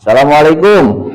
Assalamualaikum.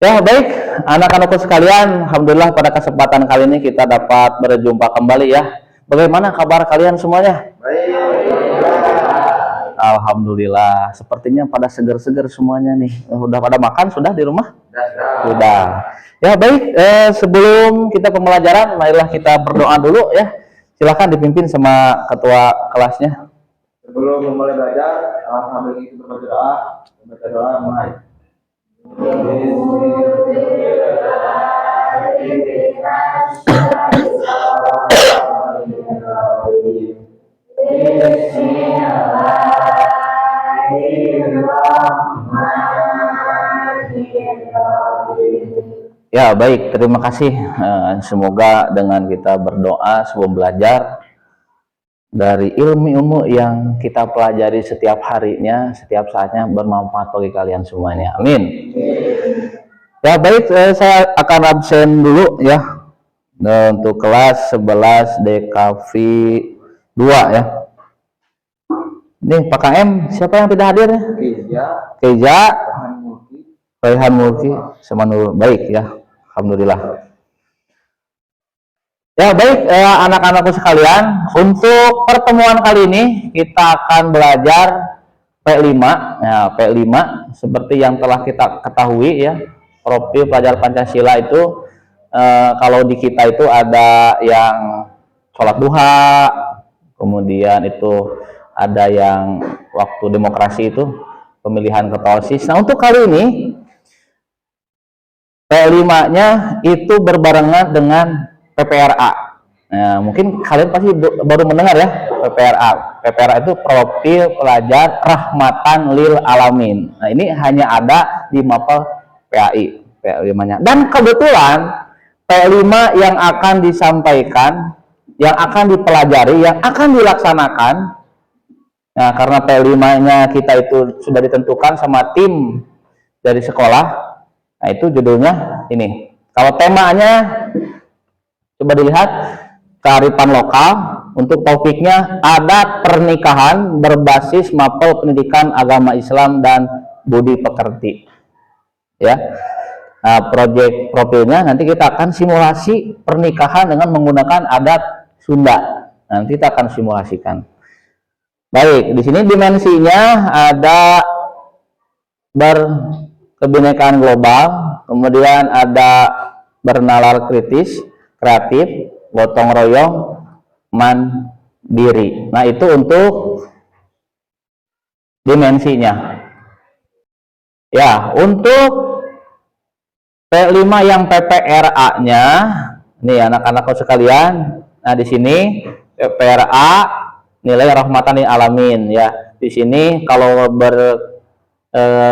Ya, baik, anak-anakku sekalian, alhamdulillah pada kesempatan kali ini kita dapat berjumpa kembali ya. Bagaimana kabar kalian semuanya? Baik. Alhamdulillah, sepertinya pada seger-seger semuanya nih. Udah pada makan sudah di rumah? Sudah. Ya, baik, sebelum kita pembelajaran, marilah kita berdoa dulu ya. Silakan dipimpin sama ketua kelasnya. Sebelum memulai belajar, alhamdulillah kita berdoa, membaca doa mulai. Ya, baik, terima kasih. Semoga dengan kita berdoa sebelum belajar dari ilmu-ilmu yang kita pelajari setiap harinya, setiap saatnya bermanfaat bagi kalian semuanya. Amin. Ya, baik, saya akan absen dulu ya untuk kelas 11 DKV 2 ya. Nih Pak KM, siapa yang tidak hadir ya? Keja, Raihan Mulki, sama Nurul. Baik ya, alhamdulillah. Ya, baik, anak-anakku sekalian, untuk pertemuan kali ini kita akan belajar P5. Ya, P5 seperti yang telah kita ketahui ya, profil pelajar Pancasila itu kalau di kita itu ada yang sholat duha, kemudian itu ada yang waktu demokrasi itu pemilihan ketua OSIS. Nah, untuk kali ini P5-nya itu berbarengan dengan PPRA. Nah, mungkin kalian pasti baru mendengar ya PPRA. PPRA itu profil pelajar rahmatan lil alamin. Nah, ini hanya ada di mapel PAI, P5-nya. Dan kebetulan P5 yang akan disampaikan, yang akan dipelajari, yang akan dilaksanakan. Nah, karena P5-nya kita itu sudah ditentukan sama tim dari sekolah. Nah, itu judulnya ini. Kalau temanya coba dilihat kearifan lokal, untuk topiknya adat pernikahan berbasis mapel pendidikan agama Islam dan budi pekerti. Ya. Nah, proyek profilnya nanti kita akan simulasi pernikahan dengan menggunakan adat Sunda. Nanti kita akan simulasikan. Baik, di sini dimensinya ada berkebinekaan global, kemudian ada bernalar kritis, kreatif, gotong royong, mandiri. Nah, itu untuk dimensinya. Ya, untuk P5 yang PPRA-nya, nih anak-anakku sekalian. Nah, di sini PPRA nilai rahmatan lil alamin ya. Di sini kalau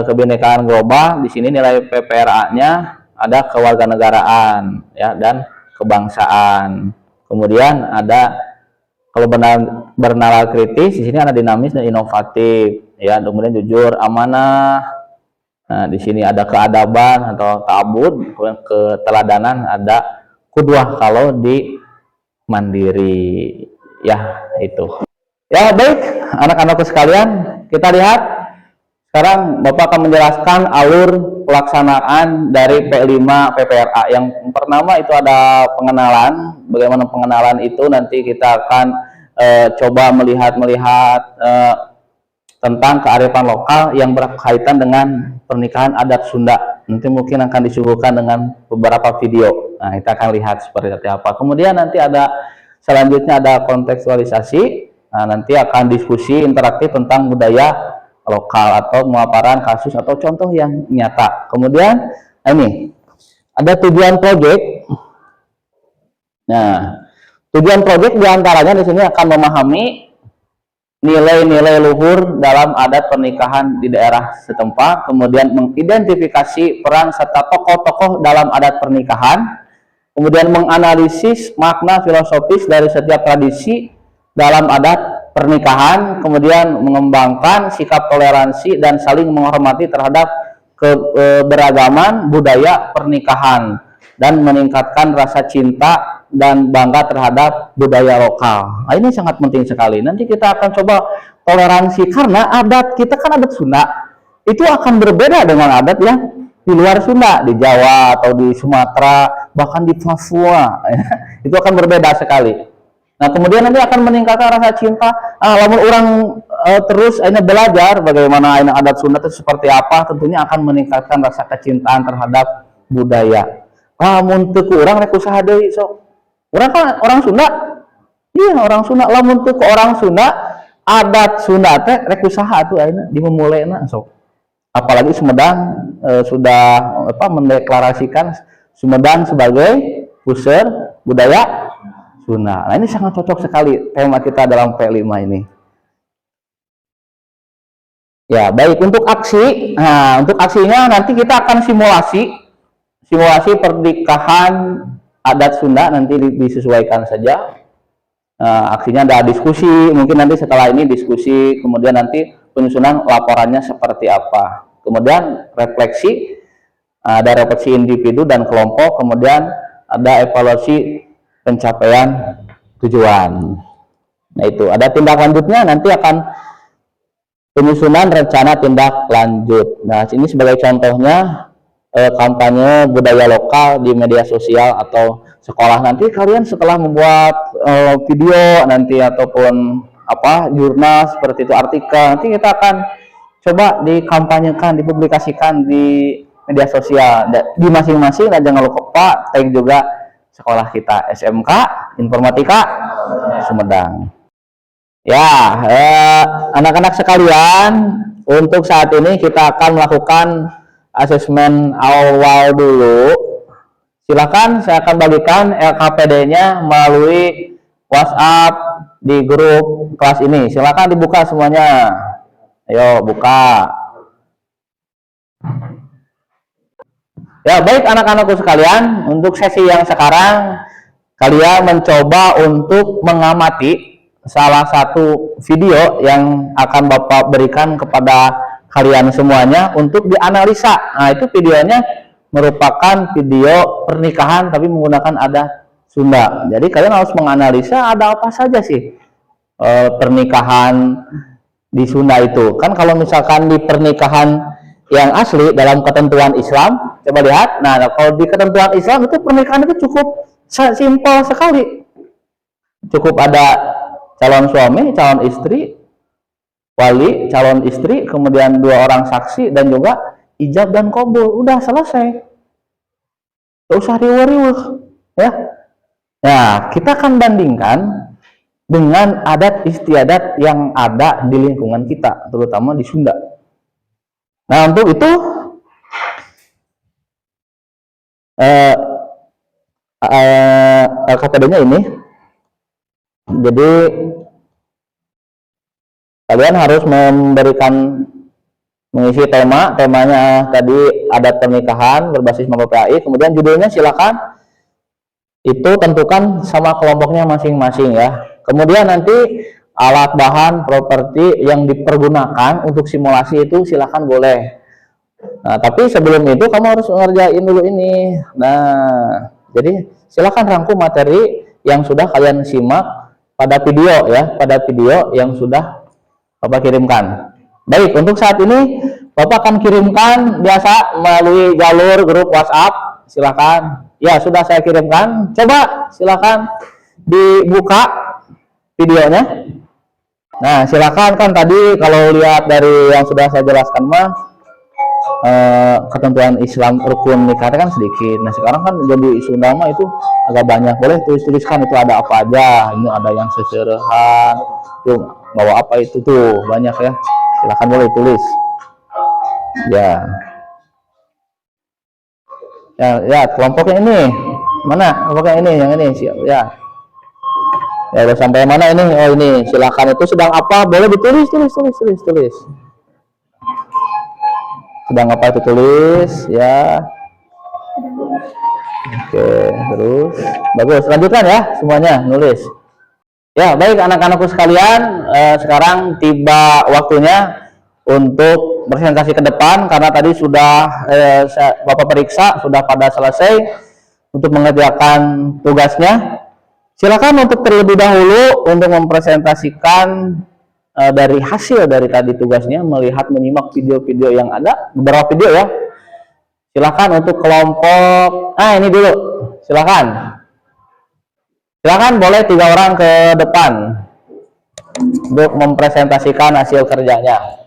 kebinekaan global, di sini nilai PPRA-nya ada kewarganegaraan ya dan kebangsaan. Kemudian ada kalau bernalar kritis, di sini ada dinamis dan inovatif ya. Kemudian jujur, amanah. Nah, di sini ada keadaban atau ta'abud, kemudian keteladanan, ada qudwah kalau di mandiri ya, itu. Ya, baik, anak-anakku sekalian, kita lihat sekarang Bapak akan menjelaskan alur pelaksanaan dari P5 PPRA. Yang pertama itu ada pengenalan. Bagaimana pengenalan itu nanti kita akan coba melihat tentang kearifan lokal yang berkaitan dengan pernikahan adat Sunda. Nanti mungkin akan disuguhkan dengan beberapa video. Nah, kita akan lihat seperti apa. Kemudian nanti ada selanjutnya ada kontekstualisasi. Nah, nanti akan diskusi interaktif tentang budaya lokal atau pemaparan kasus atau contoh yang nyata. Kemudian ini ada tujuan proyek. Nah, tujuan proyek diantaranya di sini akan memahami nilai-nilai luhur dalam adat pernikahan di daerah setempat, kemudian mengidentifikasi peran serta tokoh-tokoh dalam adat pernikahan, kemudian menganalisis makna filosofis dari setiap tradisi dalam adat pernikahan, kemudian mengembangkan sikap toleransi dan saling menghormati terhadap keberagaman budaya pernikahan, dan meningkatkan rasa cinta dan bangga terhadap budaya lokal. Nah, ini sangat penting sekali. Nanti kita akan coba toleransi, karena adat kita kan adat Sunda. Itu akan berbeda dengan adat yang di luar Sunda, di Jawa atau di Sumatera, bahkan di Papua. Itu akan berbeda sekali. Nah, kemudian nanti akan meningkatkan rasa cinta. Lamun orang terus ini belajar bagaimana ini adat Sunda itu seperti apa, tentunya akan meningkatkan rasa kecintaan terhadap budaya. Lamun teu ku urang rek usaha deui sok. Urang kan orang Sunda. Iya, orang Sunda. Lamun teu ku orang Sunda, adat Sunda teh rek usaha atuh ayeuna dimulena sok. Apalagi Sumedang sudah mendeklarasikan Sumedang sebagai pusat budaya Sunda. Nah, ini sangat cocok sekali tema kita dalam P5 ini. Ya, baik, untuk aksi. Nah, untuk aksinya nanti kita akan simulasi pernikahan adat Sunda, nanti disesuaikan saja. Aksinya ada diskusi, mungkin nanti setelah ini diskusi, kemudian nanti penyusunan laporannya seperti apa. Kemudian refleksi, ada refleksi individu dan kelompok, kemudian ada evaluasi pencapaian tujuan. Nah, itu ada tindak lanjutnya, nanti akan penyusunan rencana tindak lanjut. Nah, ini sebagai contohnya kampanye budaya lokal di media sosial atau sekolah. Nanti kalian setelah membuat video nanti ataupun jurnal seperti itu, artikel, nanti kita akan coba dikampanyekan, dipublikasikan di media sosial di masing-masing, dan jangan lupa tag juga sekolah kita, SMK Informatika Sumedang. Ya, anak-anak sekalian, untuk saat ini kita akan melakukan asesmen awal dulu. Silakan, saya akan bagikan LKPD-nya melalui WhatsApp di grup kelas ini. Silakan dibuka semuanya. Ayo buka. Ya, baik anak-anakku sekalian, untuk sesi yang sekarang kalian mencoba untuk mengamati salah satu video yang akan Bapak berikan kepada kalian semuanya untuk dianalisa. Nah, itu videonya merupakan video pernikahan tapi menggunakan adat Sunda. Jadi kalian harus menganalisa ada apa saja sih pernikahan di Sunda itu. Kan kalau misalkan di pernikahan yang asli dalam ketentuan Islam, coba lihat. Nah, kalau di ketentuan Islam itu pernikahan itu cukup simpel sekali. Cukup ada calon suami, calon istri, wali, calon istri, kemudian 2 orang saksi, dan juga ijab dan qabul. Udah selesai. Gak usah riweuh-riweuh, ya. Nah, kita akan bandingkan dengan adat istiadat yang ada di lingkungan kita, terutama di Sunda. Nah, untuk itu LKPD-nya ini. Jadi kalian harus mengisi temanya tadi adat pernikahan berbasis MPPAI, kemudian judulnya silakan itu tentukan sama kelompoknya masing-masing ya. Kemudian nanti alat bahan properti yang dipergunakan untuk simulasi itu silakan boleh. Nah, tapi sebelum itu kamu harus ngerjain dulu ini. Nah, jadi silakan rangkum materi yang sudah kalian simak pada video ya, pada video yang sudah Bapak kirimkan. Baik, untuk saat ini Bapak akan kirimkan biasa melalui jalur grup WhatsApp. Silakan. Ya, sudah saya kirimkan. Coba silakan dibuka videonya. Nah, silakan, kan tadi kalau lihat dari yang sudah saya jelaskan mah ketentuan Islam rukun nikah kan sedikit. Nah, sekarang kan jadi Sunda mah itu agak banyak. Boleh tuliskan itu ada apa aja. Ini ada yang seserahan, tuh bawa apa itu tuh banyak ya. Silahkan boleh tulis. Ya, kelompoknya ini mana? Kelompoknya ini, yang ini siap ya. Ya, udah sampai mana ini? Oh, ini. Silakan, itu sedang apa? Boleh ditulis, tulis. Sedang apa itu tulis ya. Oke, terus bagus, lanjutkan ya semuanya nulis ya. Baik anak-anakku sekalian, sekarang tiba waktunya untuk presentasi ke depan, karena tadi sudah Bapak periksa sudah pada selesai untuk mengerjakan tugasnya. Silakan untuk terlebih dahulu untuk mempresentasikan dari hasil dari tadi tugasnya, melihat menyimak video-video yang ada, beberapa video ya. Silakan untuk kelompok, ini dulu, silakan boleh 3 orang ke depan untuk mempresentasikan hasil kerjanya.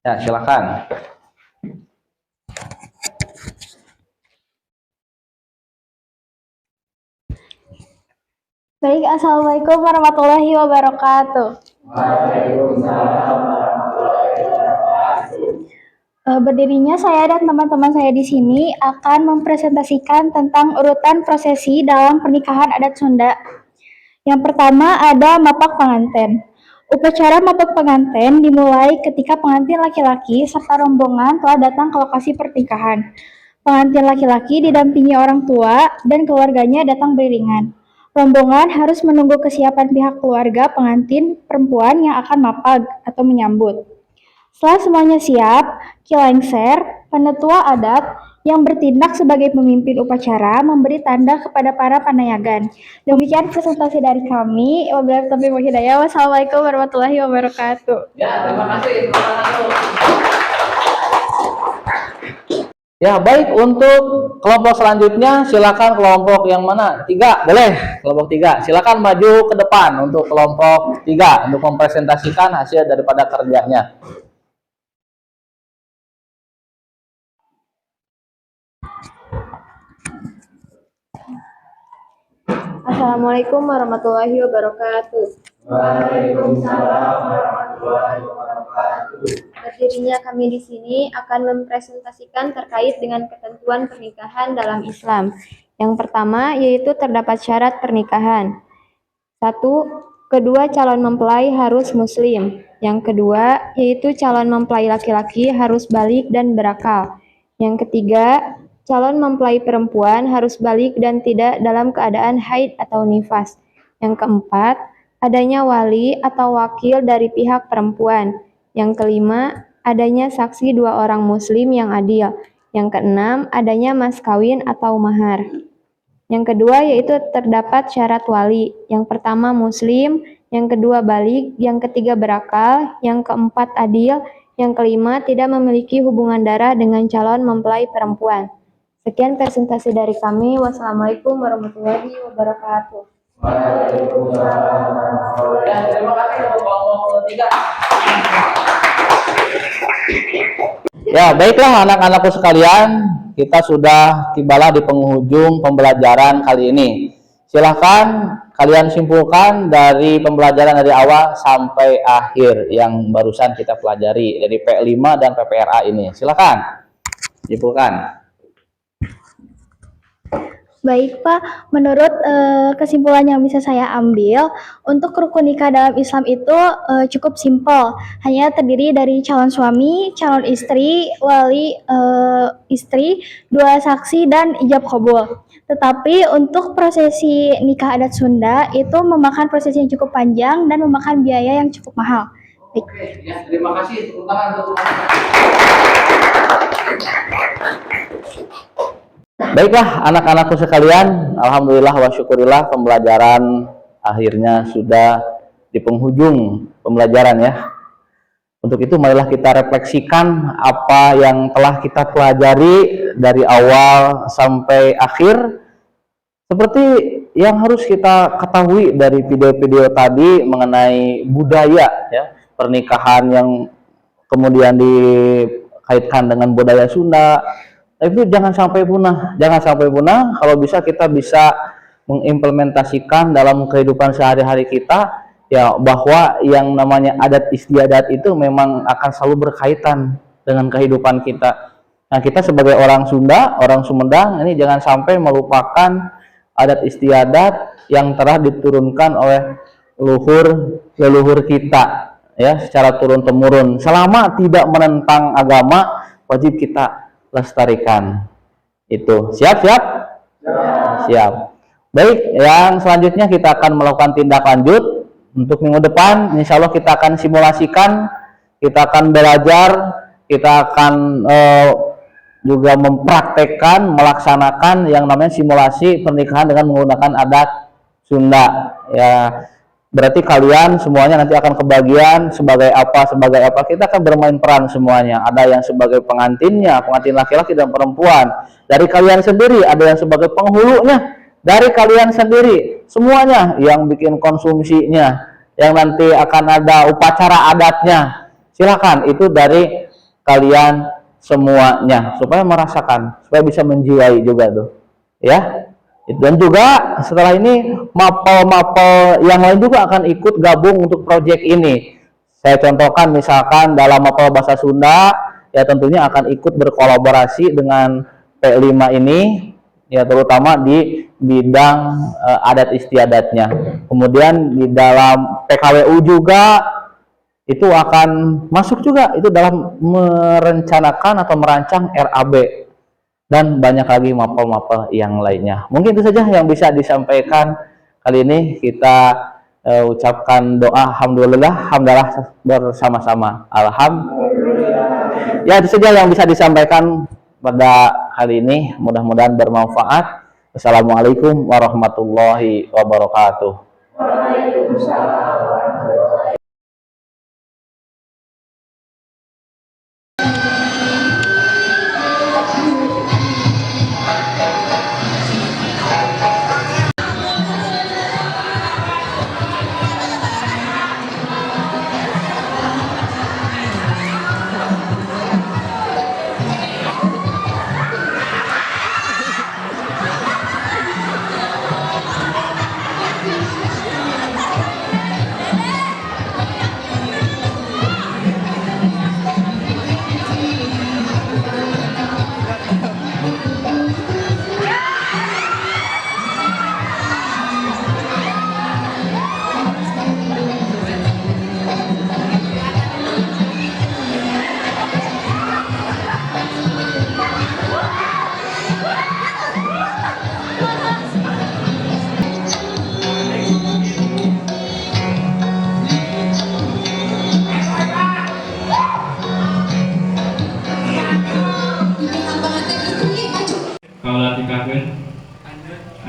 Ya, silakan. Baik, Assalamualaikum warahmatullahi wabarakatuh. Berdirinya saya dan teman-teman saya di sini akan mempresentasikan tentang urutan prosesi dalam pernikahan adat Sunda. Yang pertama ada mapak pengantin. Upacara mapak pengantin dimulai ketika pengantin laki-laki serta rombongan telah datang ke lokasi pernikahan. Pengantin laki-laki didampingi orang tua dan keluarganya datang beriringan. Rombongan harus menunggu kesiapan pihak keluarga pengantin perempuan yang akan mapag atau menyambut. Setelah semuanya siap, kilengser, penetua adat yang bertindak sebagai pemimpin upacara memberi tanda kepada para panayagan. Demikian presentasi dari kami. Wabillahi taufiq wal hidayah. Wassalamualaikum warahmatullahi wabarakatuh. Ya, terima kasih. Ya, baik, untuk kelompok selanjutnya silakan kelompok yang mana? 3, boleh. Kelompok 3, silakan maju ke depan untuk kelompok 3 untuk mempresentasikan hasil daripada kerjanya. Assalamualaikum warahmatullahi wabarakatuh. Waalaikumsalam warahmatullahi wabarakatuh. Berdirinya kami di sini akan mempresentasikan terkait dengan ketentuan pernikahan dalam Islam. Yang pertama yaitu terdapat syarat pernikahan. 1. Kedua calon mempelai harus muslim. Yang kedua yaitu calon mempelai laki-laki harus balik dan berakal. Yang ketiga, calon mempelai perempuan harus balik dan tidak dalam keadaan haid atau nifas. Yang keempat, adanya wali atau wakil dari pihak perempuan. Yang kelima, adanya saksi 2 orang muslim yang adil. Yang keenam, adanya mas kawin atau mahar. Yang kedua yaitu terdapat syarat wali. Yang pertama muslim, yang kedua balik, yang ketiga berakal, yang keempat adil, yang kelima tidak memiliki hubungan darah dengan calon mempelai perempuan. Sekian presentasi dari kami. Wassalamualaikum warahmatullahi wabarakatuh. Waalaikumsalam warahmatullahi Ya, terima kasih untuk kelompok 3. Ya, baiklah anak-anakku sekalian, kita sudah tibalah di penghujung pembelajaran kali ini. Silahkan kalian simpulkan dari pembelajaran dari awal sampai akhir yang barusan kita pelajari dari P5 dan PPRA ini. Silahkan simpulkan. Baik Pak, menurut kesimpulan yang bisa saya ambil, untuk rukun nikah dalam Islam itu cukup simpel, hanya terdiri dari calon suami, calon istri, wali istri, 2 saksi, dan ijab kabul. Tetapi untuk prosesi nikah adat Sunda itu memakan proses yang cukup panjang dan memakan biaya yang cukup mahal. Baik. Oke, ya, terima kasih. Tepuk tangan untuk Baiklah anak-anakku sekalian, alhamdulillah wa syukurillah pembelajaran akhirnya sudah di penghujung pembelajaran ya. Untuk itu marilah kita refleksikan apa yang telah kita pelajari dari awal sampai akhir, seperti yang harus kita ketahui dari video-video tadi mengenai budaya ya, pernikahan yang kemudian dikaitkan dengan budaya Sunda. Itu jangan sampai punah, kalau bisa kita bisa mengimplementasikan dalam kehidupan sehari-hari kita ya, bahwa yang namanya adat istiadat itu memang akan selalu berkaitan dengan kehidupan kita. Nah, kita sebagai orang Sunda, orang Sumedang ini jangan sampai melupakan adat istiadat yang telah diturunkan oleh leluhur kita ya, secara turun temurun. Selama tidak menentang agama, wajib kita lestarikan. Itu siap. Baik, yang selanjutnya kita akan melakukan tindak lanjut. Untuk minggu depan insya Allah kita akan simulasikan, kita akan belajar, kita akan juga mempraktekkan, melaksanakan yang namanya simulasi pernikahan dengan menggunakan adat Sunda. Ya, berarti kalian semuanya nanti akan kebagian sebagai apa, kita akan bermain peran semuanya. Ada yang sebagai pengantinnya, pengantin laki-laki dan perempuan. Dari kalian sendiri, ada yang sebagai penghulunya. Dari kalian sendiri, semuanya yang bikin konsumsinya, yang nanti akan ada upacara adatnya. Silakan, itu dari kalian semuanya, supaya merasakan, supaya bisa menjiwai juga tuh. Ya. Dan juga setelah ini mapel-mapel yang lain juga akan ikut gabung untuk proyek ini. Saya contohkan misalkan dalam mapel bahasa Sunda, ya tentunya akan ikut berkolaborasi dengan P5 ini, ya terutama di bidang adat istiadatnya. Kemudian di dalam PKWU juga itu akan masuk juga itu dalam merencanakan atau merancang RAB dan banyak lagi mapel-mapel yang lainnya. Mungkin itu saja yang bisa disampaikan kali ini. Kita ucapkan doa hamdalah bersama-sama. Alhamdulillah. Ya, itu saja yang bisa disampaikan pada kali ini. Mudah-mudahan bermanfaat. Wassalamualaikum warahmatullahi wabarakatuh. Waalaikumsalam.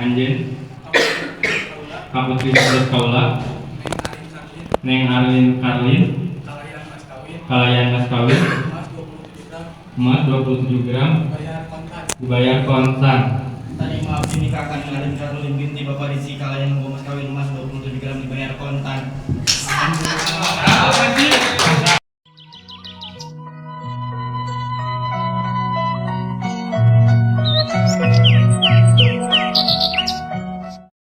Anjeun kaputri Sadet Kaula Neng Arlin Karlin kalayan mas kawin emas 27 gram dibayar kontan. Tadi maaf ini kakak Neng Arlin Karlin binti Bapak Risi kalayan mas kawin emas 27 gram dibayar kontan.